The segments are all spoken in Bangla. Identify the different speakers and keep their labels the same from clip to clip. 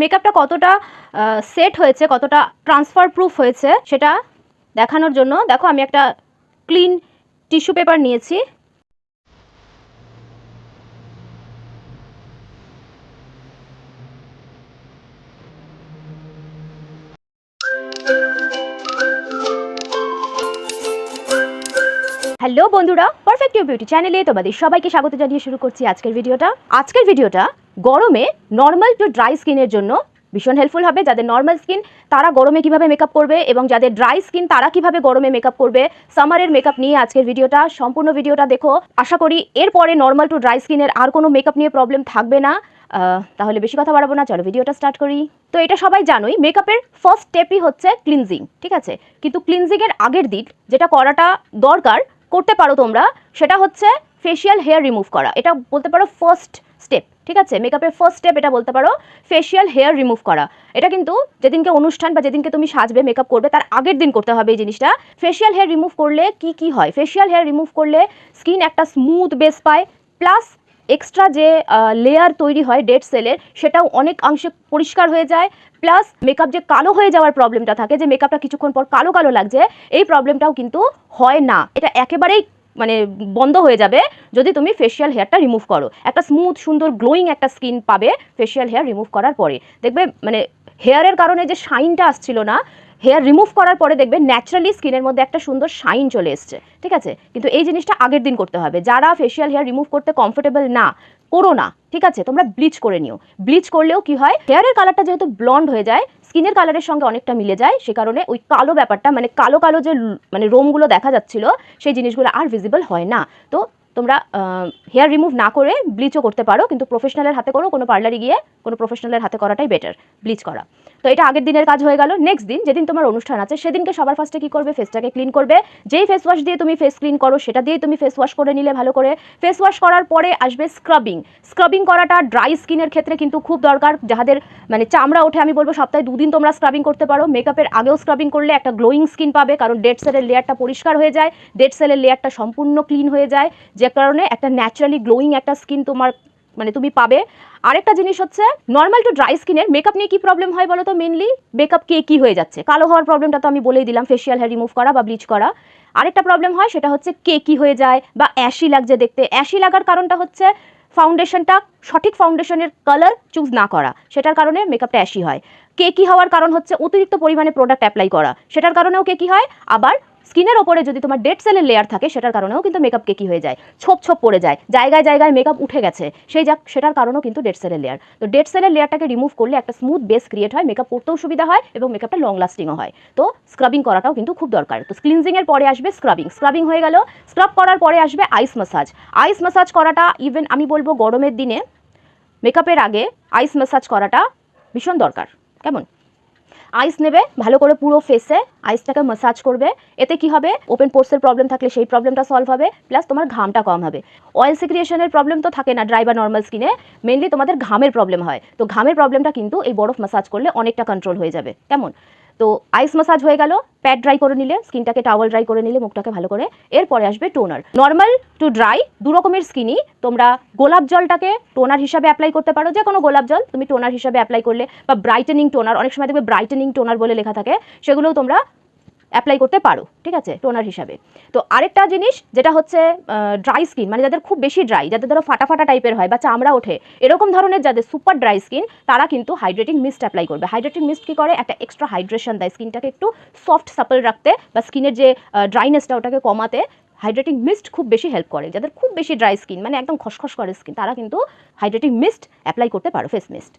Speaker 1: মেকআপটা কতটা সেট হয়েছে, কতটা ট্রান্সফার প্রুফ হয়েছে সেটা দেখানোর জন্য দেখো আমি একটা ক্লিন টিস্যু পেপার নিয়েছি। হ্যালো বন্ধুরা, পারফেক্ট ইউ বিউটি চ্যানেলে তোমাদের সবাইকে স্বাগত জানিয়ে শুরু করছি আজকের ভিডিওটা। গরমে নর্মাল টু ড্রাই স্কিনের জন্য ভীষণ হেল্পফুল হবে। যাদের নর্মাল স্কিন তারা গরমে কিভাবে মেকআপ করবে এবং যাদের ড্রাই স্কিন তারা কিভাবে গরমে মেকআপ করবে, সামারের মেকআপ নিয়ে আজকের ভিডিওটা। সম্পূর্ণ ভিডিওটা দেখো, আশা করি এরপরে নর্মাল টু ড্রাই স্কিনের আর কোনো মেকআপ নিয়ে প্রবলেম থাকবে না। তাহলে বেশি কথা বাড়াবো না, চলো ভিডিওটা স্টার্ট করি। তো এটা সবাই জানোই, মেকআপের ফার্স্ট স্টেপই হচ্ছে ক্লিনজিং, ঠিক আছে? কিন্তু ক্লিনজিংয়ের আগের দিক যেটা করাটা দরকার, করতে পারো তোমরা, সেটা হচ্ছে ফেশিয়াল হেয়ার রিমুভ করা। এটা বলতে পারো ফার্স্ট স্টেপ, ঠিক আছে? মেকআপের ফার্স্ট স্টেপ এটা বলতে পারো ফেশিয়াল হেয়ার রিমুভ করা। এটা কিন্তু যেদিনকে অনুষ্ঠান বা যেদিনকে তুমি সাজবে মেকআপ করবে তার আগের দিন করতে হবে এই জিনিসটা। ফেশিয়াল হেয়ার রিমুভ করলে কি হয়? ফেশিয়াল হেয়ার রিমুভ করলে স্কিন একটা স্মুথ বেস পায়, প্লাস এক্সট্রা যে লেয়ার তৈরি হয় ডেড সেলের সেটাও অনেকাংশে পরিষ্কার হয়ে যায়। প্লাস মেকআপ যে কালো হয়ে যাওয়ার প্রবলেমটা থাকে, যে মেকআপটা কিছুক্ষণ পর কালো কালো লাগছে, এই প্রবলেমটাও কিন্তু হয় না। এটা একেবারেই মানে বন্ধ হয়ে যাবে যদি তুমি ফেশিয়াল হেয়ারটা রিমুভ করো। একটা স্মুথ সুন্দর গ্লোয়িং একটা স্কিন পাবে ফেশিয়াল হেয়ার রিমুভ করার পরে। দেখবে মানে হেয়ারের কারণে যে শাইনটা আসছিল না, হেয়ার রিমুভ করার পরে দেখবে ন্যাচারালি স্কিনের মধ্যে একটা সুন্দর শাইন চলে এসছে, ঠিক আছে? কিন্তু এই জিনিসটা আগের দিন করতে হবে। যারা ফেশিয়াল হেয়ার রিমুভ করতে কমফোর্টেবল না, করো না, ঠিক আছে? তোমরা ব্লিচ করে নিও। ব্লিচ করলেও কি হয়, হেয়ারের কালারটা যেহেতু ব্লন্ড হয়ে যায়, স্কিনের কালারের সঙ্গে অনেকটা মিলে যায়, সে কারণে ওই কালো ব্যাপারটা মানে কালো কালো যে মানে রোমগুলো দেখা যাচ্ছিল সেই জিনিসগুলো আর ভিজিবল হয় না। তো তোমরা হেয়ার রিমুভ না করে ব্লিচও করতে পারো, কিন্তু প্রফেশনালের হাতে করো, কোনো পার্লারে গিয়ে কোনো প্রফেশনালের হাতে করাটাই বেটার, ব্লিচ করা। তো এটা আগের দিনের কাজ হয়ে গেল। নেক্সট দিন যেদিন তোমার অনুষ্ঠান আছে সেদিনকে সবার ফার্স্টে কি করবে, ফেসটাকে ক্লিন করবে। যেই ফেস ওয়াশ দিয়ে তুমি ফেস ক্লিন করো সেটা দিয়েই তুমি ফেস ওয়াশ করে নিলে ভালো করে। ফেস ওয়াশ করার পরে আসবে স্ক্রাবিং। স্ক্রাবিং করাটা ড্রাই স্কিনের ক্ষেত্রে কিন্তু খুব দরকার। যাদের মানে চামড়া ওঠে, আমি বলবো সপ্তাহে 2 দিন তোমরা স্ক্রাবিং করতে পারো। মেকআপের আগেও স্ক্রাবিং করলে একটা গ্লোয়িং স্কিন পাবে, কারণ ডেড সেলের লেয়ারটা পরিষ্কার হয়ে যায়, ডেড সেলের লেয়ারটা সম্পূর্ণ ক্লিন হয়ে যায়, যে কারণে একটা ন্যাচারালি গ্লোয়িং একটা স্কিন তোমার মানে তুমি পাবে। আরেকটা জিনিস হচ্ছে, নর্মাল টু ড্রাই স্কিনের মেকআপ নিয়ে কি প্রবলেম হয় বলো তো? মেনলি মেকআপ কি হয়ে যাচ্ছে, কালো হওয়ার প্রবলেমটা তো আমি বলেই দিলাম, ফেশিয়াল হেয়ার রিমুভ করা বা ব্লিচ করা। আরেকটা প্রবলেম হয় সেটা হচ্ছে কি হয়ে যায় বা অ্যাশি লাগছে দেখতে। অ্যাশি লাগার কারণটা হচ্ছে ফাউন্ডেশনটা, সঠিক ফাউন্ডেশনের কালার চুজ না করা, সেটার কারণে মেকআপটা অ্যাশি হয়। কি হওয়ার কারণ হচ্ছে অতিরিক্ত পরিমাণে প্রোডাক্ট অ্যাপ্লাই করা, সেটার কারণেও কি হয়। আবার স্কিনের ওপরে যদি তোমার ডেড সেলের লেয়ার থাকে সেটার কারণেও কিন্তু মেকআপ কেকি হয়ে যায়, ছোপ পড়ে যায়, জায়গায় জায়গায় মেকআপ উঠে গেছে, সেটার কারণেও কিন্তু ডেড সেলের লেয়ার। তো ডেড সেলের লেয়ারটাকে রিমুভ করলে একটা স্মুথ বেস ক্রিয়েট হয়, মেকআপ করতেও সুবিধা হয় এবং মেকআপটা লং লাস্টিংও হয়। তো স্ক্রাবিং করাটাও কিন্তু খুব দরকার। তো ক্লিনজিংয়ের পরে আসবে স্ক্রাবিং হয়ে গেল। স্ক্রাব করার পরে আসবে আইস ম্যাসাজ। আইস ম্যাসাজ করাটা ইভেন আমি বলবো গরমের দিনে মেকআপের আগে আইস ম্যাসাজ করাটা ভীষণ দরকার। কেমন? আইস নেবে ভালো করে পুরো ফেসে, আইসটাকে ম্যাসাজ করবে। এতে কি হবে, ওপেন পোর্সের প্রবলেম থাকলে সেই প্রবলেমটা সলভ হবে, প্লাস তোমার ঘামটা কম হবে। অয়েল সিক্রিয়েশনের প্রবলেম তো থাকে না ড্রাই বা নর্মাল স্কিনে, মেনলি তোমাদের ঘামের প্রবলেম হয়। তো ঘামের প্রবলেমটা কিন্তু এই বরফ ম্যাসাজ করলে অনেকটা কন্ট্রোল হয়ে যাবে। কেমন? তো আইস ম্যাসাজ হয়ে গেল, প্যাড ড্রাই করে নিলে, স্কিনটাকে টাওয়াল ড্রাই করে নিলে মুখটাকে ভালো করে। এরপরে আসবে টোনার। নর্মাল টু ড্রাই দু রকমের স্কিনই তোমরা গোলাপ জলটাকে টোনার হিসাবে অ্যাপ্লাই করতে পারো, যে কোনো গোলাপ জল তুমি টোনার হিসাবে অ্যাপ্লাই করলে, বা ব্রাইটেনিং টোনার, অনেক সময় দেখবে ব্রাইটেনিং টোনার বলে লেখা থাকে, সেগুলোও তোমরা অ্যাপ্লাই করতে পারো, ঠিক আছে, টোনার হিসাবে। তো আরেকটা জিনিস যেটা হচ্ছে ড্রাই স্কিন, মানে যাদের খুব বেশি ড্রাই, যাদের ধরো ফাটা টাইপের হয় বা চামড়া ওঠে, এরকম ধরনের যাদের সুপার ড্রাই স্কিন, তারা কিন্তু হাইড্রেটিং মিস্ট অ্যাপ্লাই করবে। হাইড্রেটিং মিস্ট কি করে, একটা এক্সট্রা হাইড্রেশন দেয়, স্কিনটাকে একটু সফট সাপল রাখতে বা স্কিনের যে ড্রাইনেসটা ওটাকে কমাতে হাইড্রেটিং মিস্ট খুব বেশি হেল্প করে। যাদের খুব বেশি ড্রাই স্কিন, মানে একদম খসখস করে স্কিন, তারা কিন্তু হাইড্রেটিং মিস্ট অ্যাপ্লাই করতে পারো, ফেস মিস্ট।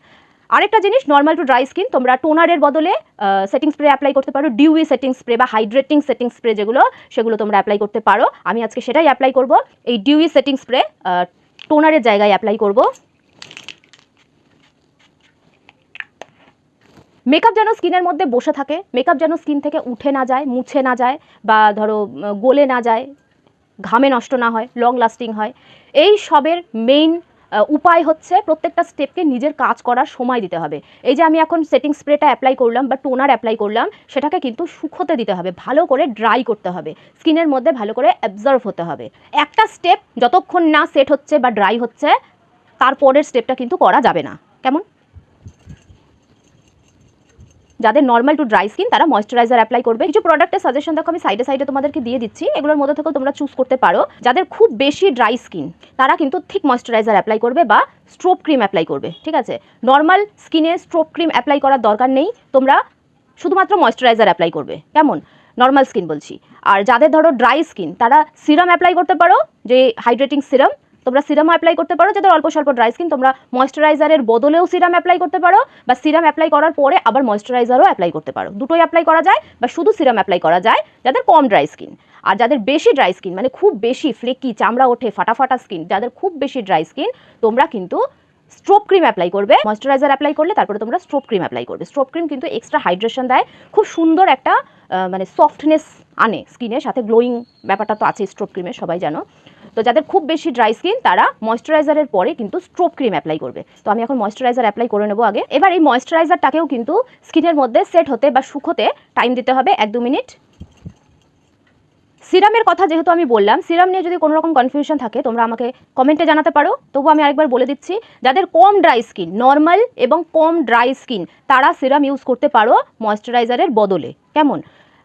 Speaker 1: আরেকটা জিনিস, নর্মাল টু ড্রাই স্কিন তোমরা টোনারের বদলে সেটিং স্প্রে অ্যাপ্লাই করতে পারো, ডিউই সেটিং স্প্রে বা হাইড্রেটিং সেটিং স্প্রে সেগুলো তোমরা অ্যাপ্লাই করতে পারো। আমি আজকে সেটাই অ্যাপ্লাই করব, এই ডিউই সেটিং স্প্রে টোনারের জায়গায় অ্যাপ্লাই করব। মেকআপ যেন স্কিনের মধ্যে বসে থাকে, মেকআপ যেন স্কিন থেকে উঠে না যায়, মুছে না যায়, বা ধরো গলে না যায়, ঘামে নষ্ট না হয়, লং লাস্টিং হয়। এই সবের মেইন উপায় হচ্ছে প্রত্যেকটা স্টেপকে নিজের কাজ করার সময় দিতে হবে। এই যে আমি এখন সেটিং স্প্রেটা অ্যাপ্লাই করলাম বা টোনার অ্যাপ্লাই করলাম, সেটাকে কিন্তু শুকোতে দিতে হবে, ভালো করে ড্রাই করতে হবে, স্কিনের মধ্যে ভালো করে অ্যাবজর্ভ হতে হবে। একটা স্টেপ যতক্ষণ না সেট হচ্ছে বা ড্রাই হচ্ছে, তারপরের স্টেপটা কিন্তু করা যাবে না। কেমন? যাদের নর্মাল টু ড্রাই স্কিন তারা ময়েশ্চারাইজার অ্যাপ্লাই করবে। কিছু প্রোডাক্টের সাজেশন দেখো আমি সাইডে সাইডে তোমাদেরকে দিয়ে দিচ্ছি, এগুলোর মধ্যে থেকেও তোমরা চুজ করতে পারো। যাদের খুব বেশি ড্রাই স্কিন তারা কিন্তু থিক ময়েশ্চারাইজার অ্যাপ্লাই করবে বা স্ট্রোব ক্রিম অ্যাপ্লাই করবে। ঠিক আছে, নর্মাল স্কিনে স্ট্রোব ক্রিম অ্যাপ্লাই করার দরকার নেই, তোমরা শুধুমাত্র ময়েশ্চারাইজার অ্যাপ্লাই করবে। কেমন, নর্মাল স্কিন বলছি। আর যাদের ধরো ড্রাই স্কিন তারা সিরাম অ্যাপ্লাই করতে পারো, যে হাইড্রেটিং সিরাম, তোমরা সিরামও অ্যাপ্লাই করতে পারো। যাদের অল্প স্বল্প ড্রাই স্কিন তোমরা ময়েশ্চারাইজারের বদলেও সিরাম অ্যাপ্লাই করতে পারো, বা সিরাম অ্যাপ্লাই করার পরে আবার ময়েশ্চারাইজারও অ্যাপ্লাই করতে পারো। দুটোই অ্যাপ্লাই করা যায়, বা শুধু সিরাম অ্যাপ্লাই করা যায় যাদের কম ড্রাই স্কিন। আর যাদের বেশি ড্রাই স্কিন, মানে খুব বেশি ফ্লেকি, চামড়া ওঠে, ফাটা ফাটা স্কিন, যাদের খুব বেশি ড্রাই স্কিন, তোমরা কিন্তু স্ট্রোব ক্রিম অ্যাপ্লাই করবে। ময়েশ্চারাইজার অ্যাপ্লাই করলে তারপরে তোমরা স্ট্রোব ক্রিম অ্যাপ্লাই করবে। স্ট্রোব ক্রিম কিন্তু এক্সট্রা হাইড্রেশন দেয়, খুব সুন্দর একটা মানে সফটনেস আনে স্কিনের সাথে, গ্লোয়িং ব্যাপারটা তো আছে স্ট্রোব ক্রিমের, সবাই জানো। তো যাদের খুব বেশি ড্রাই স্কিন তারা ময়েশ্চারাইজারের পরে কিন্তু স্ট্রোব ক্রিম অ্যাপ্লাই করবে। তো আমি এখন ময়েশ্চারাইজার অ্যাপ্লাই করে নেবো আগে। এবার এই ময়েশ্চারাইজারটাকেও কিন্তু স্কিনের মধ্যে সেট হতে বা শুকোতে টাইম দিতে হবে 1-2 মিনিট। সিরামের কথা যেহেতু আমি বললাম, সিরাম নিয়ে যদি কোনো রকম কনফিউশন থাকে তোমরা আমাকে কমেন্টে জানাতে পারো। তবু আমি আরেকবার বলে দিচ্ছি, যাদের কম ড্রাই স্কিন, নর্মাল এবং কম ড্রাই স্কিন, তারা সিরাম ইউজ করতে পারো ময়েশ্চারাইজারের বদলে। কেমন,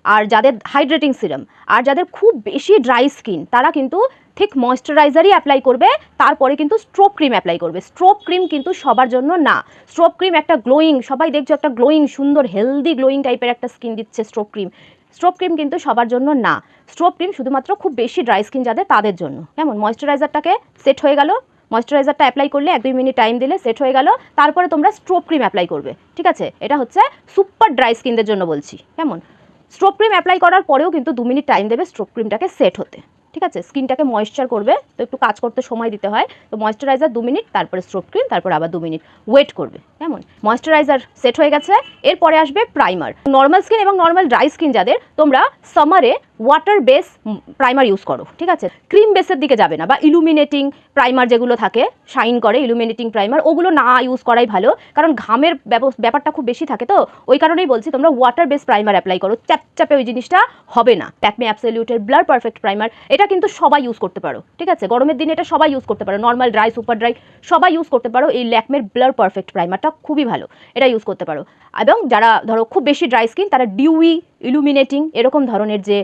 Speaker 1: আর যাদের হাইড্রেটিং সিরাম, আর যাদের খুব বেশি ড্রাই স্কিন তারা কিন্তু ঠিক ময়েশ্চারাইজারই অ্যাপ্লাই করবে, তারপরে কিন্তু স্ট্রোব ক্রিম অ্যাপ্লাই করবে। স্ট্রোব ক্রিম কিন্তু সবার জন্য না। স্ট্রোব ক্রিম একটা গ্লোয়িং, সবাই দেখছো একটা গ্লোয়িং, সুন্দর হেলদি গ্লোয়িং টাইপের একটা স্কিন দিচ্ছে স্ট্রোব ক্রিম। স্ট্রোব ক্রিম কিন্তু সবার জন্য না। স্ট্রোব ক্রিম শুধুমাত্র খুব বেশি ড্রাই স্কিন যাদের তাদের জন্য। কেমন, ময়েশ্চারাইজারটাকে সেট হয়ে গেল, ময়েশ্চারাইজারটা অ্যাপ্লাই করলে 1-2 মিনিট টাইম দিলে সেট হয়ে গেল, তারপরে তোমরা স্ট্রোব ক্রিম অ্যাপ্লাই করবে। ঠিক আছে, এটা হচ্ছে সুপার ড্রাই স্কিনদের জন্য বলছি। কেমন, স্ট্রোব ক্রিম অ্যাপ্লাই করার পরেও কিন্তু 2 মিনিট টাইম দেবে স্ট্রোব ক্রিমটাকে সেট হতে। ঠিক আছে, স্কিনটাকে ময়েশ্চার করবে, তো একটু কাজ করতে সময় দিতে হয়। তো ময়েশ্চারাইজার 2 মিনিট, তারপরে স্ট্রোব ক্রিম, তারপর আবার 2 মিনিট ওয়েট করবে। কেমন, ময়েশ্চারাইজার সেট হয়ে গেছে, এরপরে আসবে প্রাইমার। নর্মাল স্কিন এবং নর্মাল ড্রাই স্কিন যাদের, তোমরা সামারে ওয়াটার বেস প্রাইমার ইউজ করো। ঠিক আছে, ক্রিম বেসের দিকে যাবে না, বা ইলুমিনেটিং প্রাইমার যেগুলো থাকে, শাইন করে ইলুমিনেটিং প্রাইমার, ওগুলো না ইউজ করাই ভালো, কারণ ঘামের ব্যাপারটা খুব বেশি থাকে। তো ওই কারণেই বলছি তোমরা ওয়াটার বেস প্রাইমার অ্যাপ্লাই করো, চ্যাপচ্যাপে ওই জিনিসটা হবে না। ল্যাকমে অ্যাবসলিউটের ব্লার পারফেক্ট প্রাইমার, এটা কিন্তু সবাই ইউজ করতে পারো। ঠিক আছে, গরমের দিনে এটা সবাই ইউজ করতে পারো, নর্মাল ড্রাই, সুপার ড্রাই সবাই ইউজ করতে পারো। এই ল্যাকমের ব্লার পারফেক্ট প্রাইমারটা খুবই ভালো, এটা ইউজ করতে পারো। এবং যারা ধরো খুব বেশি ড্রাই স্কিন, তারা ডিউই, ইলুমিনেটিং এরকম ধরনের যে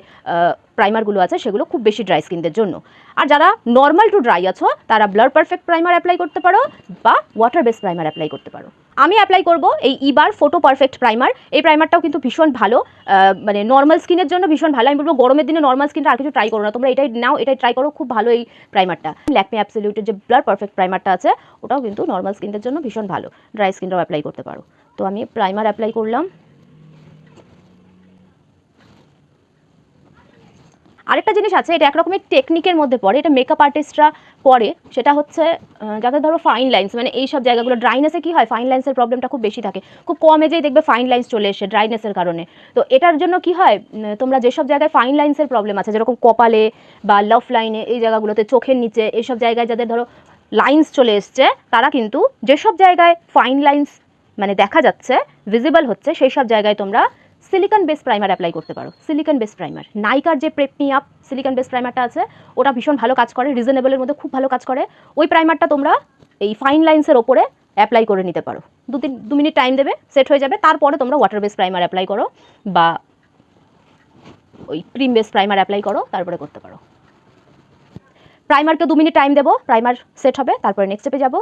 Speaker 1: প্রাইমারগুলো আছে সেগুলো খুব বেশি ড্রাই স্কিনদের জন্য। আর যারা নর্মাল টু ড্রাই আছো তারা ব্লার পারফেক্ট প্রাইমার অ্যাপ্লাই করতে পারো, বা ওয়াটার বেস প্রাইমার অ্যাপ্লাই করতে পারো। আমি অ্যাপ্লাই করব এই ইবার ফটো পারফেক্ট প্রাইমার। এই প্রাইমারটাও কিন্তু ভীষণ ভালো, মানে নর্মাল স্কিনের জন্য ভীষণ ভালো। আমি বলবো গরমের দিনে নর্মাল স্কিনটা আর কিছু ট্রাই করো না, তোমরা এটাই নাও, এটাই ট্রাই করো, খুব ভালো এই প্রাইমারটা। ল্যাকমে অ্যাবসলিউটের যে ব্লার পারফেক্ট প্রাইমারটা আছে ওটাও কিন্তু নর্মাল স্কিনদের জন্য ভীষণ ভালো, ড্রাই স্কিনটাও অ্যাপ্লাই করতে পারো। তো আমি প্রাইমার অ্যাপ্লাই করলাম। আরেকটা জিনিস আছে, এটা একরকমের টেকনিকের মধ্যে পড়ে, এটা মেকআপ আর্টিস্টরা পরে, সেটা হচ্ছে যাদের ধরো ফাইন লাইন্স, মানে এই সব জায়গাগুলো ড্রাইনেসে কি হয়, ফাইন লাইন্সের প্রবলেমটা খুব বেশি থাকে, খুব কম এজেই দেখবে ফাইন লাইন্স চলে এসে ড্রাইনেসের কারণে। তো এটার জন্য কি হয়, তোমরা যেসব জায়গায় ফাইন লাইন্সের প্রবলেম আছে, যেরকম কপালে বা লাভ লাইনে, এই জায়গাগুলোতে, চোখের নিচে, এইসব জায়গায় যাদের ধরো লাইন্স চলে এসছে, তারা কিন্তু যেসব জায়গায় ফাইন লাইন্স মানে দেখা যাচ্ছে, ভিজিবল হচ্ছে, সেই সব জায়গায় তোমরা সিলিকন বেস প্রাইমার অ্যাপ্লাই করতে পারো। সিলিকন বেস প্রাইমার, নাইকার যে prep me up silicone base প্রাইমারটা আছে, ওটা ভীষণ ভালো কাজ করে, রিজনেবলের মধ্যে খুব ভালো কাজ করে। ওই প্রাইমারটা তোমরা এই ফাইন লাইন্সের ওপরে অ্যাপ্লাই করে নিতে পারো, 2 মিনিট টাইম দেবে, সেট হয়ে যাবে। তারপরে তোমরা ওয়াটার বেস প্রাইমার অ্যাপ্লাই করো, বা ওই ক্রিম বেস প্রাইমার অ্যাপ্লাই করো, তারপরে করতে পারো। প্রাইমারকে 2 মিনিট টাইম দেবো, প্রাইমার সেট হবে, তারপরে নেক্সট স্টেপে যাবো।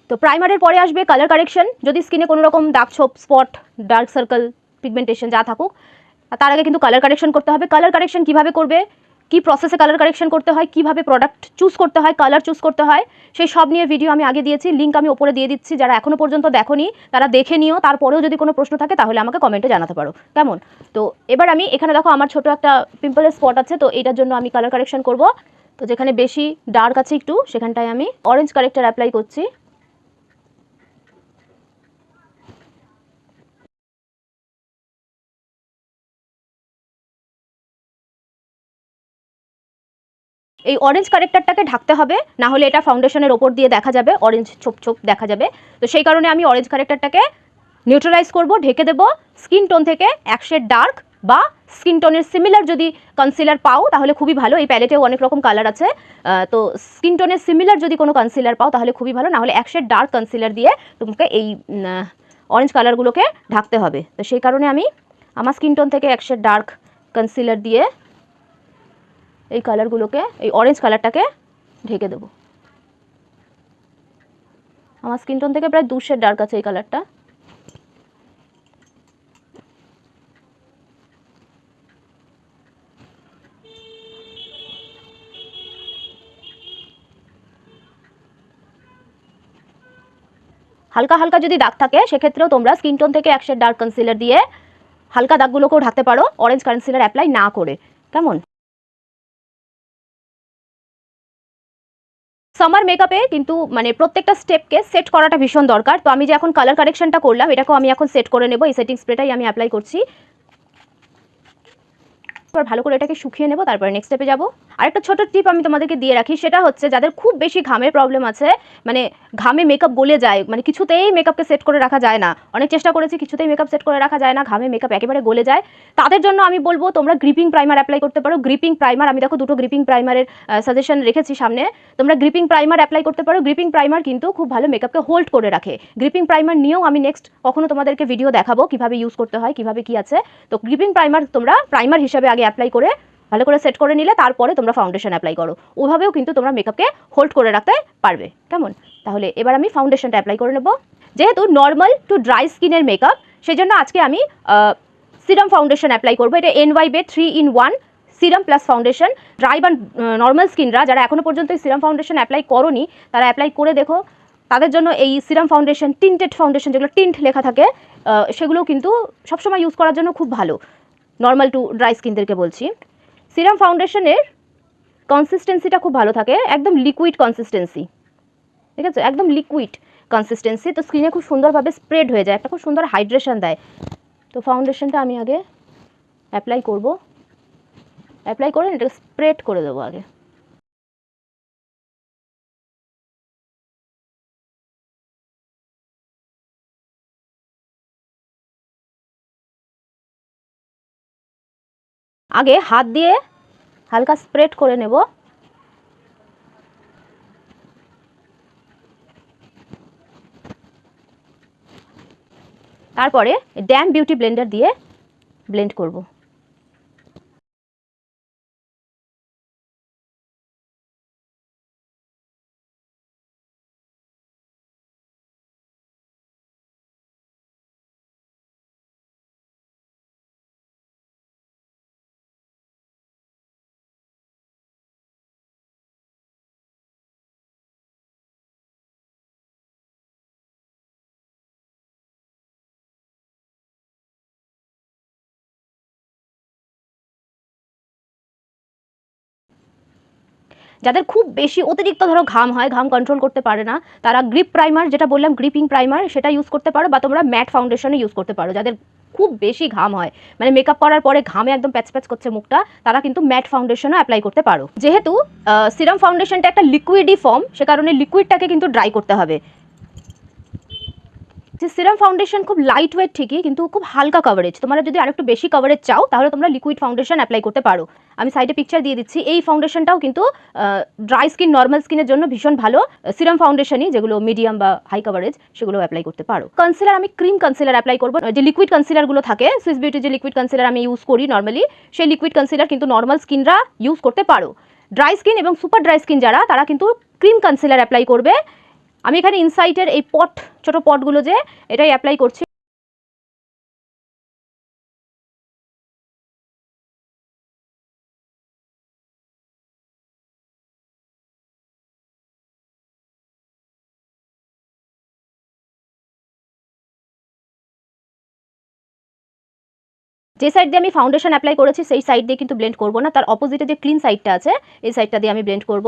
Speaker 1: তো প্রাইমারের পরে আসবে কালার কারেকশন। যদি স্কিনে কোনো রকম দাগ ছোপ, স্পট, ডার্ক সার্কেল, পিগমেন্টেশন যা থাকুক, তার আগে কিন্তু কালার কারেকশন করতে হবে। কালার কারেকশন কিভাবে করবে, কি প্রসেসে কালার কারেকশন করতে হয়, কিভাবে প্রোডাক্ট চুজ করতে হয়, কালার চুজ করতে হয়, সেই সব নিয়ে ভিডিও আমি আগে দিয়েছি, লিঙ্ক আমি ওপরে দিয়ে দিচ্ছি। যারা এখনো পর্যন্ত দেখোনি তারা দেখে নিও, তারপরেও যদি কোনো প্রশ্ন থাকে তাহলে আমাকে কমেন্টে জানাতে পারো। কেমন, তো এবার আমি এখানে দেখো আমার ছোট একটা পিম্পলের স্পট আছে, তো এটার জন্য আমি কালার কারেকশন করব। তো যেখানে বেশি ডার্ক আছে একটু, সেখানটায় আমি অরেঞ্জ কারেক্টার অ্যাপ্লাই করছি। এই অরেঞ্জ কারেক্টারটাকে ঢাকতে হবে, না হলে এটা ফাউন্ডেশনের ওপর দিয়ে দেখা যাবে, অরেঞ্জ ছোপ ছোপ দেখা যাবে। তো সেই কারণে আমি অরেঞ্জ কারেক্টারটাকে নিউট্রালাইজ করব, ঢেকে দেবো। স্কিন টোন থেকে এক শেড ডার্ক বা স্কিন টোনের সিমিলার যদি কনসিলার পাও তাহলে খুবই ভালো। এই প্যালেটেও অনেক রকম কালার আছে, তো স্কিন টোনের সিমিলার যদি কোনো কনসিলার পাও তাহলে খুবই ভালো, না হলে এক শেড ডার্ক কনসিলার দিয়ে তোমাকে এই অরেঞ্জ কালারগুলোকে ঢাকতে হবে। তো সেই কারণে আমি আমার স্কিন টোন থেকে এক শেড ডার্ক কনসিলার দিয়ে এই কালারগুলোকে, এই অরেঞ্জ কালারটাকে ঢেকে দেবো। আমার স্কিন টোন থেকে প্রায় 2 শেড ডার্ক আছে এই কালারটা। হালকা হালকা যদি দাগ থাকে সেক্ষেত্রেও তোমরা স্কিন টোন থেকে এক শেড ডার্ক কনসিলার দিয়ে হালকা দাগগুলোকেও ঢাকতে পারো, অরেঞ্জ কনসিলার অ্যাপ্লাই না করে। কেমন? সামার মেকআপে কিন্তু মানে প্রত্যেকটা স্টেপকে সেট করাটা ভীষণ দরকার। তো আমি যে এখন কালার কারেকশনটা করলাম, এটাকেও আমি এখন সেট করে নেব। এই সেটিং স্প্রেটাই আমি অ্যাপ্লাই করছি। এবার ভালো করে এটাকে শুকিয়ে নেব, তারপরে নেক্সট স্টেপে যাব। আরেকটা ছোট টিপ আমি তোমাদেরকে দিয়ে রাখি, সেটা হচ্ছে যাদের খুব বেশি ঘামের প্রবলেম আছে, মানে ঘামে মেকআপ গলে যায়, মানে কিছুতেই মেকআপকে সেট করে রাখা যায় না, অনেক চেষ্টা করেছি কিছুতেই মেকআপ সেট করে রাখা যায় না, ঘামে মেকআপ একেবারে গলে যায়, তাদের জন্য আমি বলবো তোমরা গ্রিপিং প্রাইমার অ্যাপ্লাই করতে পারো। গ্রিপিং প্রাইমার আমি দেখো দুটো গ্রিপিং প্রাইমারের সাজেশন রেখেছি সামনে, তোমরা গ্রিপিং প্রাইমার অ্যাপ্লাই করতে পারো। গ্রিপিং প্রাইমার কিন্তু খুব ভালো মেকআপকে হোল্ড করে রাখে। গ্রিপিং প্রাইমার নিয়েও আমি নেক্সট কখনো তোমাদেরকে ভিডিও দেখাবো কিভাবে ইউজ করতে হয়, কিভাবে কি আছে। তো গ্রিপিং প্রাইমার তোমরা প্রাইমার হিসেবে আগে অ্যাপ্লাই করে ভালো করে সেট করে নিলে তারপরে তোমরা ফাউন্ডেশন অ্যাপ্লাই করো, ওভাবেও কিন্তু তোমরা মেকআপকে হোল্ড করে রাখতে পারবে। কেমন? তাহলে এবার আমি ফাউন্ডেশনটা অ্যাপ্লাই করে নেব। যেহেতু নর্মাল টু ড্রাই স্কিনের মেকআপ, সেই জন্য আজকে আমি সিরাম ফাউন্ডেশন অ্যাপ্লাই করবো। এটা NYBE 3-in-1 serum plus foundation. Dry বা নর্মাল স্কিনরা যারা এখনও পর্যন্ত এই সিরাম ফাউন্ডেশন অ্যাপ্লাই করোনি, তারা অ্যাপ্লাই করে দেখো। তাদের জন্য এই সিরাম ফাউন্ডেশন, টিন্টেড ফাউন্ডেশন যেগুলো টিন্ট লেখা থাকে, সেগুলো কিন্তু সবসময় ইউজ করার জন্য খুব ভালো, নর্মাল টু ড্রাই স্কিনদেরকে বলছি। সিরাম ফাউন্ডেশনের কনসিস্টেন্সিটা খুব ভালো থাকে, একদম লিকুইড কনসিস্টেন্সি, ঠিক আছে, একদম লিকুইড কনসিস্টেন্সি। তো স্কিনে খুব সুন্দরভাবে স্প্রেড হয়ে যায়, একটা খুব সুন্দর হাইড্রেশন দেয়। তো ফাউন্ডেশনটা আমি আগে অ্যাপ্লাই করব, অ্যাপ্লাই করে এটাকে স্প্রেড করে দেবো আগে। আগে হাত দিয়ে হালকা স্প্রেড করে নেব, তারপরে ড্যাম বিউটি ব্লেন্ডার দিয়ে ব্লেন্ড করব। যাদের খুব বেশি অতিরিক্ত ধরো ঘাম হয়, ঘাম কন্ট্রোল করতে পারে না, তারা গ্রিপ প্রাইমার, যেটা বললাম গ্রিপিং প্রাইমার, সেটা ইউজ করতে পারো, বা তোমরা ম্যাট ফাউন্ডেশনও ইউজ করতে পারো। যাদের খুব বেশি ঘাম হয়, মানে মেকআপ করার পরে ঘামে একদম প্যাচ প্যাচ করছে মুখটা, তারা কিন্তু ম্যাট ফাউন্ডেশনও অ্যাপ্লাই করতে পারো। যেহেতু সিরাম ফাউন্ডেশনটা একটা লিকুইডি ফর্ম, সে কারণে লিকুইডটাকে কিন্তু ড্রাই করতে হবে। যে সিরাম ফাউন্ডেশন খুব লাইট ওয়েট ঠিকই, কিন্তু খুব হালকা কভারেজ। তোমরা যদি আরেকটু বেশি কভারেজ চাও তাহলে তোমরা লিকুইড ফাউন্ডেশন অ্যাপ্লাই করতে পারো। আমি সাইডে পিকচার দিয়ে দিচ্ছি। এই ফাউন্ডেশনটাও কিন্তু ড্রাই স্কিন, নর্মাল স্কিনের জন্য ভীষণ ভালো। সিরাম ফাউন্ডেশনই যেগুলো মিডিয়াম বা হাই কভারেজ, সেগুলো অ্যাপ্লাই করতে পারো। কনসিলার আমি ক্রিম কনসিলার অ্যাপ্লাই করবো। যে লিকুইড কনসিলারগুলো থাকে, সুইস বিউটি যে লিকুইড কনসিলার আমি ইউজ করি নর্মালি, সেই লিকুইড কনসিলার কিন্তু নর্মাল স্কিনরা ইউজ করতে পারো। ড্রাই স্কিন এবং সুপার ড্রাই স্কিন যারা, তারা কিন্তু ক্রিম কনসিলার অ্যাপ্লাই করবে। আমি এখানে ইনসাইটের এই ছোট পটগুলো যে, এটাই অ্যাপ্লাই করছি। যে সাইড দিয়ে আমি ফাউন্ডেশন অ্যাপ্লাই করেছি সেই সাইড দিয়ে কিন্তু ব্লেন্ড করব না, তার অপোজিটে যে ক্লিন সাইডটা আছে এই সাইডটা দিয়ে আমি ব্লেন্ড করব।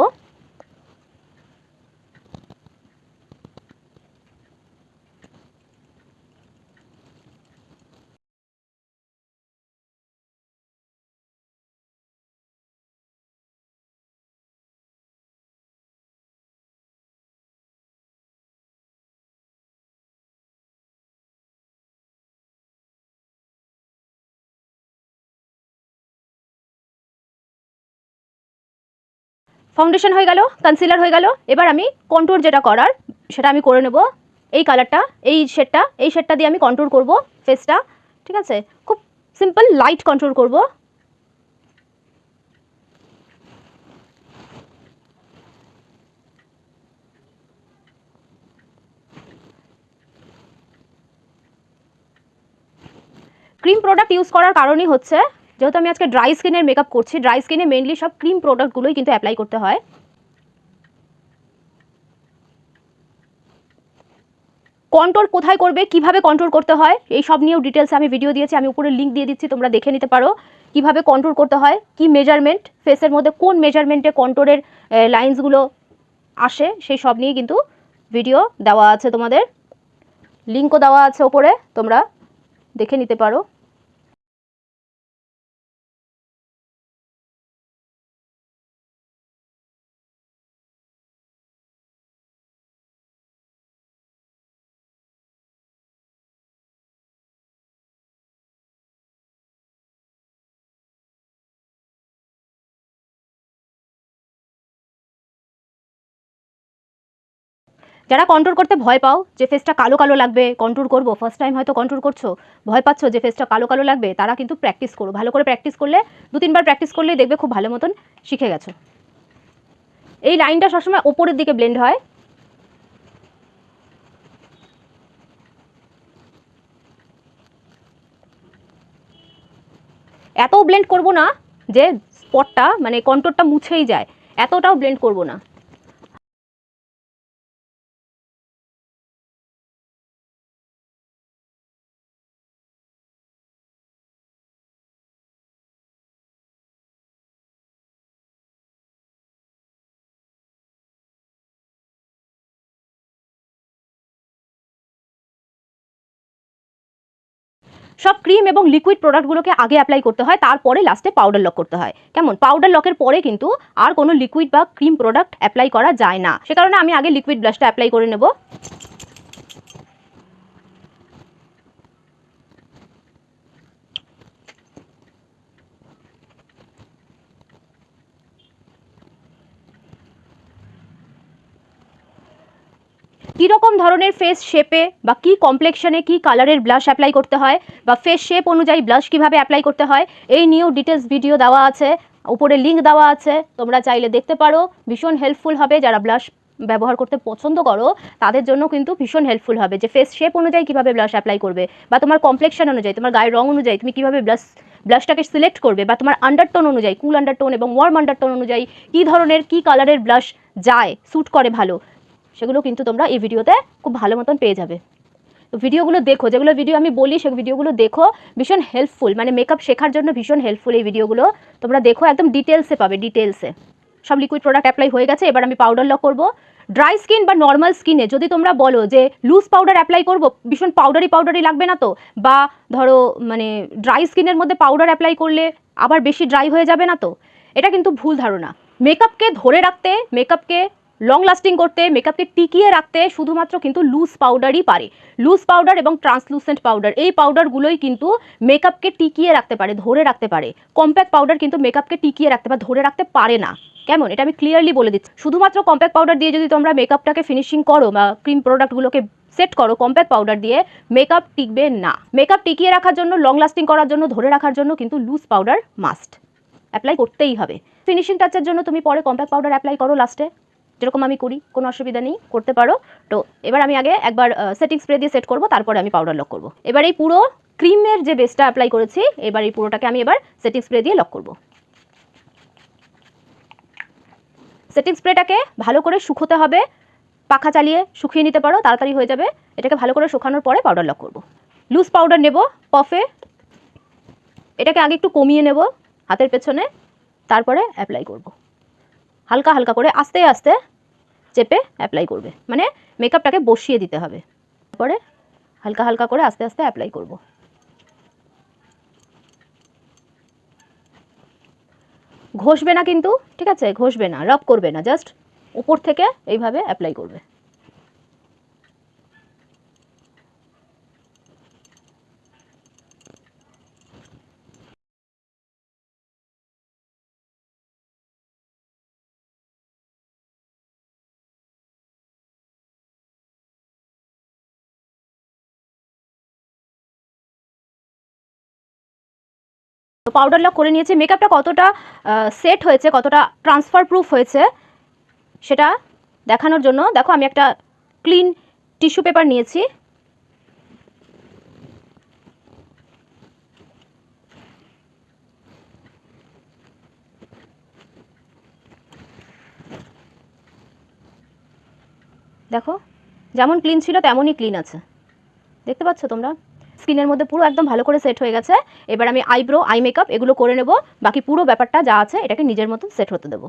Speaker 1: ফাউন্ডেশন হয়ে গেল, কনসিলার হয়ে গেল। এবার আমি কন্ট্যুর যেটা করার সেটা আমি করে নেব। এই কালারটা, এই শেডটা দিয়ে আমি কন্ট্রোল করব ফেসটা, ঠিক আছে? খুব সিম্পল লাইট কন্ট্রোল করব। ক্রিম প্রোডাক্ট ইউজ করার কারণই হচ্ছে, যেহেতু আমি আজকে ড্রাই স্কিনের মেকআপ করছি, ড্রাই স্কিনে মেইনলি সব ক্রিম প্রোডাক্টগুলোই কিন্তু অ্যাপ্লাই করতে হয়। কন্ট্রোল কোথায় করবে, কিভাবে কন্ট্রোল করতে হয়, এই সব নিয়েও ডিটেলসে আমি ভিডিও দিয়েছি, আমি উপরে লিঙ্ক দিয়ে দিচ্ছি, তোমরা দেখে নিতে পারো কিভাবে কন্ট্রোল করতে হয়, কি মেজারমেন্ট, ফেসের মধ্যে কোন মেজারমেন্টে কন্ট্রোলের লাইন্সগুলো আসে, সেই সব নিয়ে কিন্তু ভিডিও দেওয়া আছে, তোমাদের লিঙ্কও দেওয়া আছে ওপরে, তোমরা দেখে নিতে পারো। যারা কন্ট্রোল করতে ভয় পাও, যে ফেসটা কালো কালো লাগবে, কন্ট্রোল করবো, ফার্স্ট টাইম হয়তো কন্ট্রোল করছো, ভয় পাচ্ছ যে ফেসটা কালো কালো লাগবে, তারা কিন্তু প্র্যাকটিস করো, ভালো করে প্র্যাকটিস করলে, 2-3 বার প্র্যাকটিস করলেই দেখবে খুব ভালো মতন শিখে গেছো। এই লাইনটা সবসময় ওপরের দিকে ব্লেন্ড হয়। এতও ব্লেন্ড করব না যে স্পটটা মানে কন্ট্রোলটা মুছেই যায়, এতটাও ব্লেন্ড করব না। সব ক্রিম এবং লিকুইড প্রোডাক্টগুলোকে আগে অ্যাপ্লাই করতে হয়, তারপরে লাস্টে পাউডার লক করতে হয়। কেমন? পাউডার লকের পরে কিন্তু আর কোনো লিকুইড বা ক্রিম প্রোডাক্ট অ্যাপ্লাই করা যায় না, সে কারণে আমি আগে লিকুইড ব্লাশটা অ্যাপ্লাই করে নেব। কীরকম ধরনের ফেস শেপে বা কী কমপ্লেক্সনে কী কালারের ব্লাশ অ্যাপ্লাই করতে হয়, বা ফেস শেপ অনুযায়ী ব্লাশ কীভাবে অ্যাপ্লাই করতে হয়, এই নিয়েও ডিটেলস ভিডিও দেওয়া আছে, উপরে লিঙ্ক দেওয়া আছে, তোমরা চাইলে দেখতে পারো। ভীষণ হেল্পফুল হবে, যারা ব্লাশ ব্যবহার করতে পছন্দ করো তাদের জন্য কিন্তু ভীষণ হেল্পফুল হবে, যে ফেস শেপ অনুযায়ী কীভাবে ব্লাশ অ্যাপ্লাই করবে, বা তোমার কমপ্লেক্সন অনুযায়ী, তোমার গায়ের রং অনুযায়ী তুমি কীভাবে ব্লাশটাকে সিলেক্ট করবে, বা তোমার আন্ডারটোন অনুযায়ী, কুল আন্ডারটোন এবং ওয়ার্ম আন্ডারটোন অনুযায়ী কী ধরনের কী কালারের ব্লাশ যায়, স্যুট করে ভালো, সেগুলো কিন্তু তোমরা এই ভিডিওতে খুব ভালো মতন পেয়ে যাবে। তো ভিডিওগুলো দেখো, যেগুলো ভিডিও আমি বলি সেই ভিডিওগুলো দেখো, ভীষণ হেল্পফুল, মানে মেকআপ শেখার জন্য ভীষণ হেল্পফুল এই ভিডিওগুলো, তোমরা দেখো, একদম ডিটেলসে পাবে, ডিটেলসে। সব লিকুইড প্রোডাক্ট অ্যাপ্লাই হয়ে গেছে, এবার আমি পাউডার লক করবো। ড্রাই স্কিন বা নর্মাল স্কিনে যদি তোমরা বলো যে লুজ পাউডার অ্যাপ্লাই করবো, ভীষণ পাউডারি লাগবে না তো, বা ধরো মানে ড্রাই স্কিনের মধ্যে পাউডার অ্যাপ্লাই করলে আবার বেশি ড্রাই হয়ে যাবে না তো, এটা কিন্তু ভুল ধারণা। মেকআপকে ধরে রাখতে, মেকআপকে লং লাস্টিং করতে, মেকআপকে টিকিয়ে রাখতে শুধুমাত্র কিন্তু লুজ পাউডারই পারে। লুজ পাউডার এবং ট্রান্সলুসেন্ট পাউডার, এই পাউডারগুলোই কিন্তু মেকআপকে টিকিয়ে রাখতে পারে, ধরে রাখতে পারে। কম্প্যাক্ট পাউডার কিন্তু মেকআপকে টিকিয়ে রাখতে বা ধরে রাখতে পারে না। কেমন? এটা আমি ক্লিয়ারলি বলে দিচ্ছি। শুধুমাত্র কম্প্যাক্ট পাউডার দিয়ে যদি তোমরা মেকআপটাকে ফিনিশিং করো বা ক্রিম প্রোডাক্টগুলোকে সেট করো কম্প্যাক্ট পাউডার দিয়ে, মেকআপ টিকবে না। মেকআপ টিকিয়ে রাখার জন্য, লং লাস্টিং করার জন্য, ধরে রাখার জন্য কিন্তু লুজ পাউডার মাস্ট অ্যাপ্লাই করতেই হবে। ফিনিশিং টাচের জন্য তুমি পরে কম্প্যাক্ট পাউডার অ্যাপ্লাই করো লাস্টে, যেরকম আমি করি, কোনো অসুবিধা নেই, করতে পারো। তো এবার আমি আগে একবার সেটিং স্প্রে দিয়ে সেট করবো, তারপরে আমি পাউডার লক করবো। এবার এই পুরো ক্রিমের যে বেসটা অ্যাপ্লাই করেছি, এবার এই পুরোটাকে আমি এবার সেটিং স্প্রে দিয়ে লক করবো। সেটিং স্প্রেটাকে ভালো করে শুকোতে হবে, পাখা চালিয়ে শুকিয়ে নিতে পারো, তাড়াতাড়ি হয়ে যাবে। এটাকে ভালো করে শুকানোর পরে পাউডার লক করবো। লুজ পাউডার নেব পফে, এটাকে আগে একটু কমিয়ে নেব হাতের পেছনে, তারপরে অ্যাপ্লাই করব। হালকা হালকা করে আস্তে আস্তে চেপে অ্যাপ্লাই করবে, মানে মেকআপটাকে বসিয়ে দিতে হবে, তারপরে হালকা হালকা করে আস্তে আস্তে অ্যাপ্লাই করব। ঘষবে না কিন্তু, ঠিক আছে? ঘষবে না, রাব করবে না, জাস্ট উপর থেকে এইভাবে অ্যাপ্লাই করবে। তো পাউডার লক করে নিয়েছি। মেকআপটা কতটা সেট হয়েছে, কতটা ট্রান্সফার প্রুফ হয়েছে সেটা দেখানোর জন্য দেখো আমি একটা ক্লিন টিস্যু পেপার নিয়েছি। দেখো যেমন ক্লিন ছিল তেমনই ক্লিন আছে, দেখতে পাচ্ছ তোমরা? স্কিনের মধ্যে পুরো একদম ভালো করে সেট হয়ে গেছে। এবার আমি আইব্রো, আই মেকআপ এগুলো করে নেব, বাকি পুরো ব্যাপারটা যা আছে এটাকে নিজের মতো সেট হতে দেবো।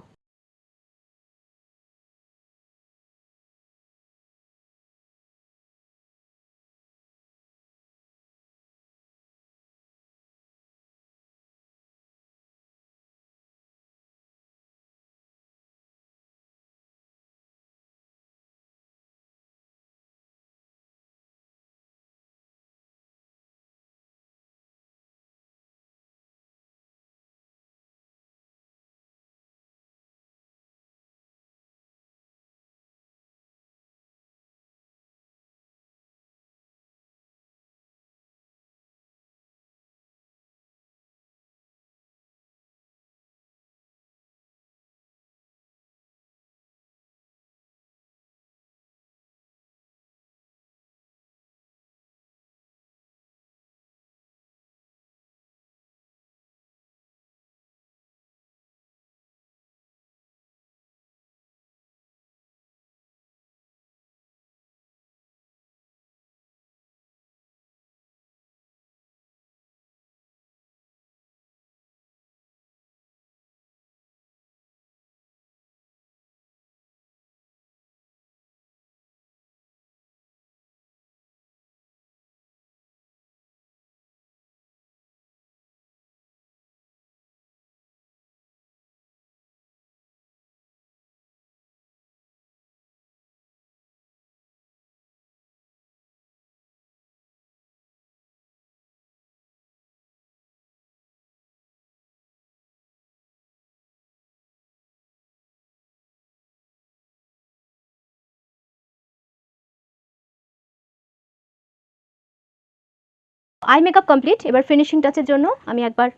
Speaker 1: Eye makeup complete. এবার ফিনিশিং টাচের জন্য আমি একবার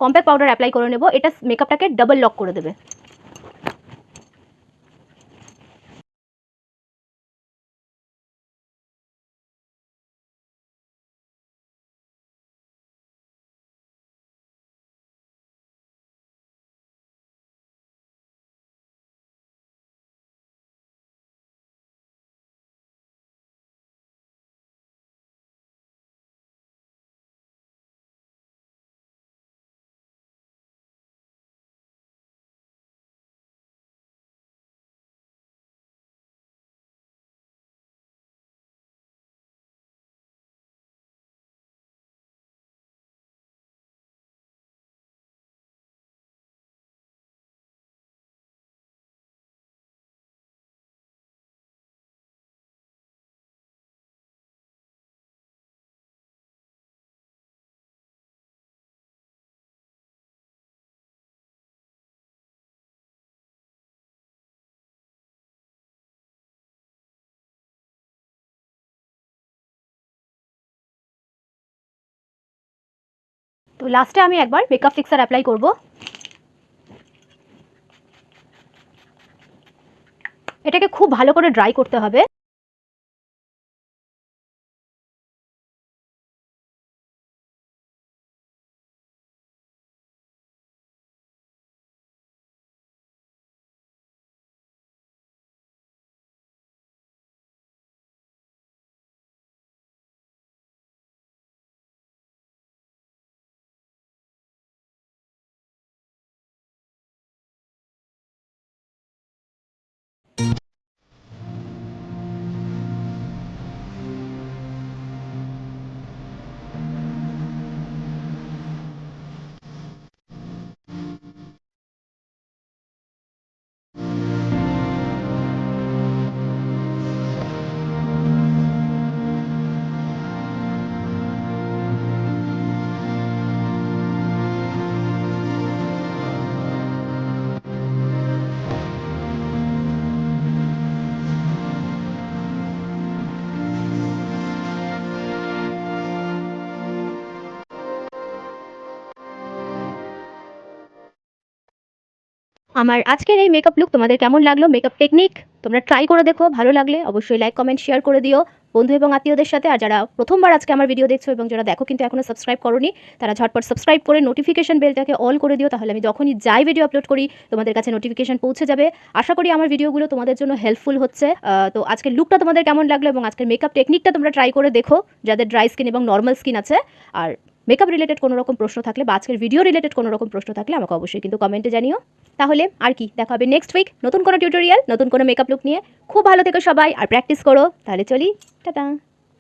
Speaker 1: কম্প্যাক্ট পাউডার অ্যাপ্লাই করে নেব, এটা মেকআপটাকে ডাবল লক করে দেবে। তো লাস্টে আমি একবার মেকআপ ফিক্সার অ্যাপ্লাই করব। এটাকে খুব ভালো করে ড্রাই করতে হবে। আমার আজকের এই মেকআপ লুক তোমাদের কেমন লাগলো, মেকআপ টেকনিক তোমরা ট্রাই করে দেখো, ভালো লাগলে অবশ্যই লাইক কমেন্ট শেয়ার করে দিও বন্ধু এবং আত্মীয়দের সাথে। আর যারা প্রথমবার আজকে আমার ভিডিও দেখছো এবং যারা দেখো কিন্তু এখনো সাবস্ক্রাইব করোনি, তারা ঝটপট সাবস্ক্রাইব করে নোটিফিকেশন বেলটাকে অল করে দিও, তাহলে আমি যখনই যাই ভিডিও আপলোড করি তোমাদের কাছে নোটিফিকেশন পৌঁছে যাবে। আশা করি আমার ভিডিওগুলো তোমাদের জন্য হেল্পফুল হচ্ছে। তো আজকের লুকটা তোমাদের কেমন লাগলো এবং আজকের মেকআপ টেকনিকটা তোমরা ট্রাই করে দেখো যাদের ড্রাই স্কিন এবং নর্মাল স্কিন আছে। আর মেকআপ রিলেটেড কোনো রকম প্রশ্ন থাকলে বা আজকের ভিডিও রিলেটেড কোনো রকম প্রশ্ন থাকলে আমাকে অবশ্যই কিন্তু কমেন্টে জানিও। তাহলে আর কি, দেখা হবে নেক্সট উইক নতুন কোনো টিউটোরিয়াল, নতুন কোনো মেকআপ লুক নিয়ে। খুব ভালো থেকো সবাই আর প্র্যাকটিস করো। তাহলে চলি, টাটা।